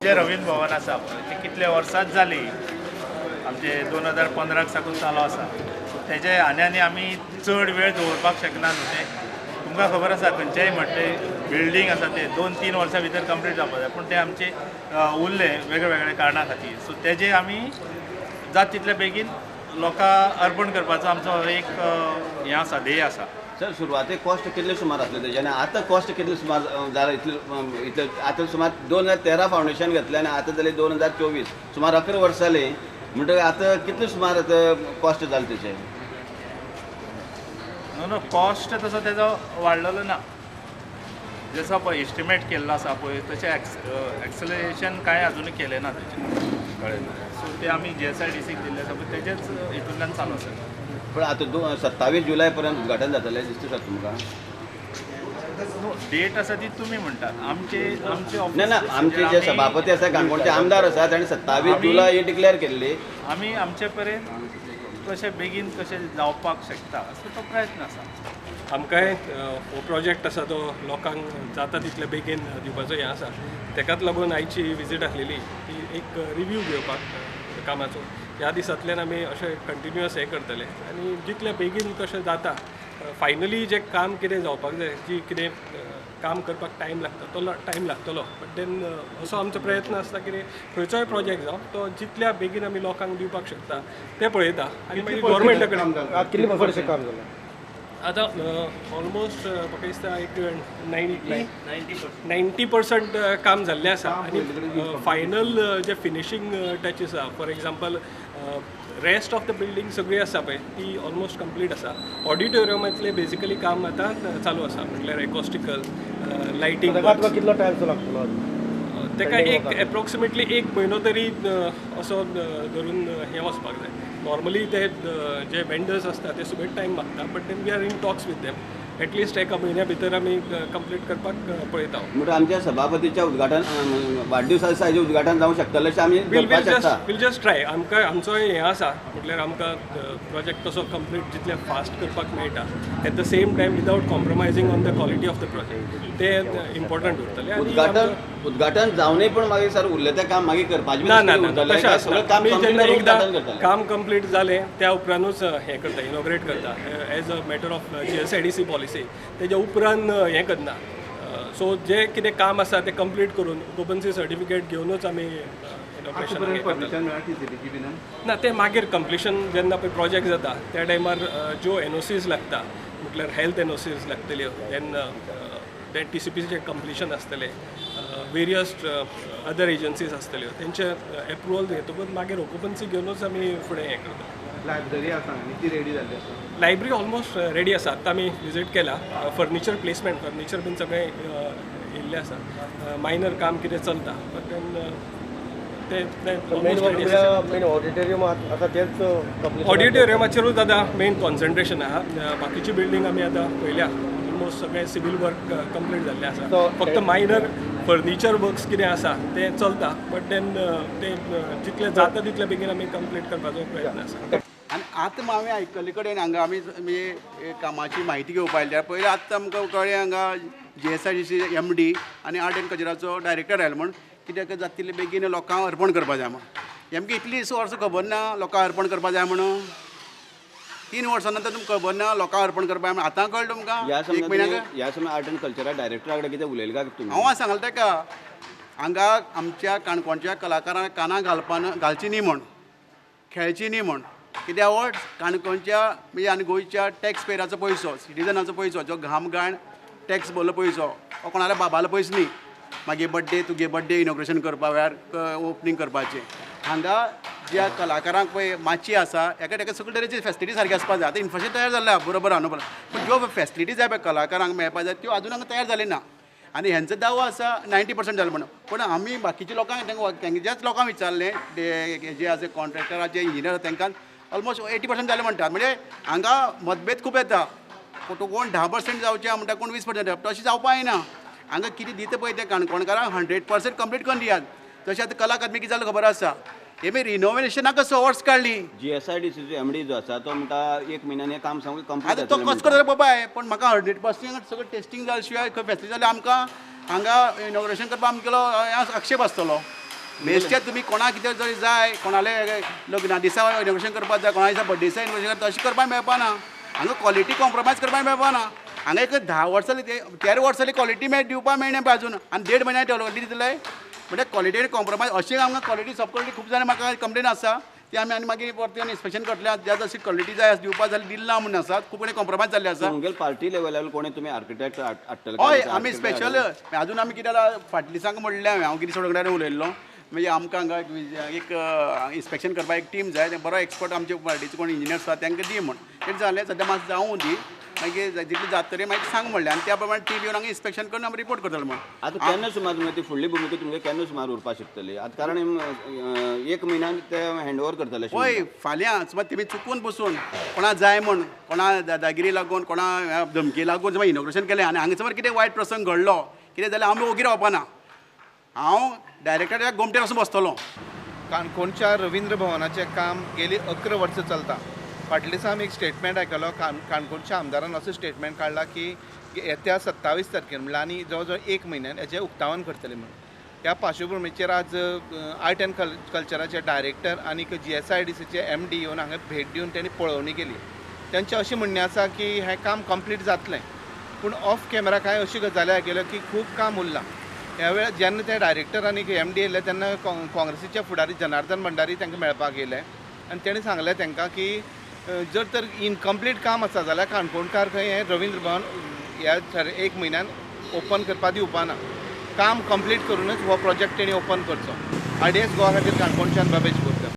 आमचे रवींद्र भवन आसा पळय ते कितले वर्सांच जाली आमचे 2015 साकून चालू आसा. सो तेजे आनी आमी चड वेळ दवरपाक शकना न्हू ते. तुमकां खबर आसा खंयचेय म्हणटे बिल्डींग आसा ते 2-3 वर्सां भितर कंप्लीट जावपाक जाय, पूण ते आमचे उरले वेगळे वेगळे कारणां खातीर. सो तेजे आमी जात तितले बेगीन लोकांक अर्पण करपाचो आमचो एक हें आसा, ध्येय आसा. सर सुरवातेक कॉस्ट कितले सुमार आसले तेजे आनी आतां कॉस्ट कितले सुमार जाला इतले आतां सुमार 2013 फावंडेशन घेतलें आनी आतां जाले 2024 सुमार 11 वर्सां जाली म्हणटकीर आतां कितले सुमार आतां कॉस्ट जालें तेचे? नो कॉस्ट तसो तेजो वाडलेलो ना. जसो पळय एस्टिमेट केल्लो आसा पळय तशें एक्सलेशन कांय अजून केलें ना तेजें कळ्ळें. सो ते आमी GSIDCक दिल्ले आसा पळय तेजेच हितूंतल्यान चालू आसा. पण आतां 27 जुलय पर्यंत उद्घाटन जातलें दिसता सर तुमकां? डेट आसा ती तुमी म्हणटात. आमचे ना ना आमचे जे सभापती आसा काणकोणचे आमदार आसा ताणें 27 जुलय ही डिक्लेअर केल्ली. आमी आमचे पर्यंत कशें बेगीन कशें जावपाक शकता असो तो प्रयत्न आसा. आमकांय हो प्रोजेक्ट आसा तो लोकांक जाता तितले बेगीन दिवपाचो हें आसा. तेकाच लागून आयची विजीट आसलेली ती एक रिव्यू घेवपाक कामाचो. ह्या दिसांतल्यान आमी अशें कंटिन्युअस हें करतले आनी जितले बेगीन कशें जाता फायनली जें काम कितें जावपाक जाय जी कितें काम करपाक टायम लागता तो टायम लागतलो. बट देन असो आमचो प्रयत्न आसता कितें खंयचोय प्रोजेक्ट जावं तो जितल्या बेगीन आमी लोकांक दिवपाक शकता तें पळयता आनी मागीर गव्हर्मेंटा कडेन आतां ऑलमोस्ट म्हाका दिसता एक 90% काम जाल्लें आसा आनी फायनल जे फिनिशींग टचीस आसा for example rest of the building सगळी आसा पळय ती ऑलमोस्ट कंप्लीट आसा. ऑडिटोरियमांतलें बेजिकली काम आतां चालू आसा म्हटल्यार एकॉस्टिकल लायटींग कितलो टायम लागतलो? ताका एक एप्रोक्सिमेटली 1 म्हयनो तरी असो धरून हें वचपाक जाय. नॉर्मली ते जे वेंडर्स आसता ते सुबेज टायम मागता but then we are in talks with them at least एका म्हयन्या भितर आमी कंप्लीट करपाक पळयता. म्हणून आमच्या सभापतीच्या उद्घाटन वाडदिवसा दिसा हेजें उद्घाटन जावंक शकतलें अशें आमी करपाक शकता. We'll just try. आमकां आमचो हें आसा म्हटल्यार आमकां प्रोजेक्ट तसो कंप्लीट जितले फास्ट करपाक मेळटा at the same time without compromising on the quality of the project ते इम्पॉर्टंट उरतलें. उद्घाटन जावनय पण मागीर सर उरलें तें काम मागीर करपाचें ना ना ना तशें आसना. आमी जेन्ना एकदां करतले. काम कंप्लीट जालें त्या उपरांतूच हें करता इनॉग्रेट करता as a matter of GSIDC policy. तेज्या उपरांत हें करना. सो जें कितें काम आसा तें कंप्लीट करून ऑक्युपन्सी सर्टिफिकेट घेवनूच आमी इनॉग्रेशन ना तें मागीर कंप्लिशन जेन्ना पळय प्रोजेक्ट जाता त्या टायमार ज्यो NOCs लागता म्हटल्यार हेल्थ NOCs लागतल्यो देन TCPCचें कंप्लिशन आसतलें वेरियस अदर एजन्सीज आसतल्यो तेंचे एप्रुवल घेतकूच मागीर ऑक्युपन्सी घेवनूच आमी फुडें हें करता. लायब्ररी आसा ती रेडी जाल्ली आसा? लायब्ररी ऑलमोस्ट रेडी आसा. आतां आमी विजीट केला. फर्निचर प्लेसमेंट फर्निचर बीन सगळें येयल्लें आसा. मायनर काम कितें चलता बट देन ऑडिटोरियम आतां तेच ऑडिटोरियमाचेरूच आतां मेन कॉन्सन्ट्रेशन आहा. बाकीची बिल्डींग आमी आतां पळयल्या ऑलमोस्ट सगळें सिवील वर्क कंप्लीट जाल्लें आसा. फक्त मायनर फर्निचर वर्क्स कितें आसा तें चलता बट देन तें जितलें जाता तितले बेगीन आमी कंप्लीट करपाचो प्रयत्न आसा. आनी आतां आमी आयकल्ले कडेन हांगा आमी कामाची म्हायती घेवपा आयल्या पयलीं आतां आमकां कळ्ळें हांगा GSIDC MD आनी आर्ट एंड कल्चराचो डायरेक्टर आयलो म्हण कित्याक जाता तितले बेगीन लोकांक अर्पण करपा जाय म्हण. आमकां इतली वर्सां खबर ना लोकांक अर्पण करपा जाय म्हणून. 3 वर्सां नंतर तुमकां खबर ना लोकांक अर्पण करपा जाय आतां कळ्ळें तुमकां? एक म्हयन्याक ह्या समय आर्ट एंड कल्चरा डायरेक्टरा कडेन कितें उलयलें काय तुमी? हांव सांगलें ताका हांगा आमच्या काणकोणच्या कलाकारांक कानाक घालची न्ही म्हण खेळची न्ही म्हण. कित्याक हो काणकोणच्या म्हणजे आनी गोंयच्या टॅक्स पेयराचो पयसो सिटिझनाचो पयसो जो घाम घाण टॅक्स भरलो पयसो हो कोणाल्या बाबालो पयसो न्ही. मागीर बड्डे तुगे बड्डे इनॉग्रेशन करपा वेळार ओपनिंग करपाचें. हांगा ज्या कलाकारांक पळय माची आसा एका सगळे तरेची फेसिलिटी सारकी आसपाक जाय. आतां इन्फ्रास्ट्रक्चर तयार जाल्ला बरोबर आहा न्हू पूण ज्यो फेसिलिटी जाय पळय कलाकारांक मेळपाक जाय त्यो आजून हांगा तयार जाली ना. आनी हेंचो दावो आसा 90% जालो म्हणून. पूण आमी बाकीच्या लोकांक तेंच्याच लोकांक विचारलें जे आसा कॉन्ट्रॅक्टराचे इंजिनियर तांकां ऑलमोस्ट 80% जालें म्हणटात. म्हणजे हांगा मतभेद खूब येता. कोण 10% जावचें म्हणटा कोण 20% तशें जावपाक जायना. हांगा कितें दिता पळय ते काणकोणकारांक 100% कंप्लीट करून दियात. तशें आतां कला अकादमी कितें जालें खबर आसा हेमी रिनोवेशनाक 6 वर्स काडली. GSIDCचो MD जो आसा तो म्हणटा 1 म्हयन्यान हें काम सगळें कंप्लीट आतां तो कसो करता बाबाय. पण म्हाका 100% सगळें टेस्टींग जाले शिवाय खंय फेसिलिटी जाल्यार आमकां हांगा इनॉग्रेशन करपाक आमगेलो आक्षेप आसतलो. बेश्टे तुमी कोणाक कितें जरी जाय कोणाले लग्ना दिसा इनोग्रेशन करपाक जाय कोणा दिसा बर्थडे दिसा इनोग्रेशन करता तशें करपाक मेळपाना हांगा क्वॉलिटी कॉम्प्रोमायज करपाक मेळपाना हांगा एक 10 वर्सां 13 वर्सांनी क्वॉलिटी दिवपाक मेळना पळय अजून आनी 1.5 म्हयन्यान डेवलपमेंट दितले म्हणजे क्वॉलिटी आनी कॉम्प्रोमायज अशें आमकां क्वॉलिटी सब क्वॉलिटी खूब जाणां म्हाका कंप्लेन आसा ती आमी मागीर परत इन्स्पेक्शन करतले ज्या जशी क्वॉलिटी जाय दिवपाक जाल्यार दिला म्हणून आसात खूब कडेन कॉम्प्रोमायज जाल्ले आसा तुमगेल पार्टी लेवलार कोणी तुम्ही आर्किटेक्ट हाडटले हय आमी स्पेशल अजून आमी कितें जाल्यार फाटल्या दिसांक म्हणलें हांवें हांव कितें सोडून उलयल्लो म्हणजे आमकां हांगा एक इन्स्पेक्शन करपाक एक टीम जाय बरो एक्सपर्ट आमचे पार्टीचे कोण इंजिनियर आसा तांकां दी म्हण कितें जालें सद्या मातशें जावं दी मागीर जितलें जाता तरी मागीर सांग म्हणलें आनी त्या प्रमाणे टीम येवन हांगा इन्स्पेक्शन करून आमी रिपोर्ट करतलो म्हण आता केन्ना सुमार तुमगे ती फुडली भुमिका तुमगे केन्ना सुमार उरपाक शकतली आता कारण 1 म्हयन्यान ते हँडओवर करतले हय फाल्यां समज तेमी चुकून बसून कोणा जाय म्हण कोणा दादागिरी लागून कोणा धमकी लागून समज इनोग्रेशन केलें आनी हांगा समज कितें वायट प्रसंग घडलो कितें जाल्यार आमी ओगी रावपाना हांव डायरेक्टराच्या गोमटेर वचून बसतलो काणकोणच्या रवींद्र भवनाचें काम गेली 11 वर्सां चलता फाटल्या दिसा आमी एक स्टेटमेंट आयकलो काणकोणच्या आमदारान असो स्टेटमेंट काडला की येत्या 27 तारखेर म्हणल्यार आनी जवळ जवळ 1 म्हयन्यान हेचें उक्तावण करतले म्हणून ह्या पार्श्वभुमीचेर आज आर्ट एंड कल्चराचे डायरेक्टर आनी GSIDCचे MD येवन हांगा भेट दिवन त्यांनी पळोवणी केली त्यांचें अशें म्हणणें आसा की हें काम कंप्लीट जातलें पूण ऑफ कॅमेरा कांय अशी गजाली आयकल्यो की खूब काम उरलां ह्या वेळार जेन्ना ते डायरेक्टर आनी MD येयले तेन्ना काँग्रेसीचे फुडारी जनार्दन भंडारी तांकां मेळपाक येयले आनी तेणें सांगलें तांकां की जर तर इनकम्प्लीट काम आसा जाल्यार काणकोणकार खंय हें रवींद्र भवन ह्या 1 म्हयन्यान ओपन करपाक दिवपाना काम कंप्लीट करूनच हो प्रोजेक्ट तेणी ओपन करचो RDS गोवा खातीर काणकोणच्यान बाबेश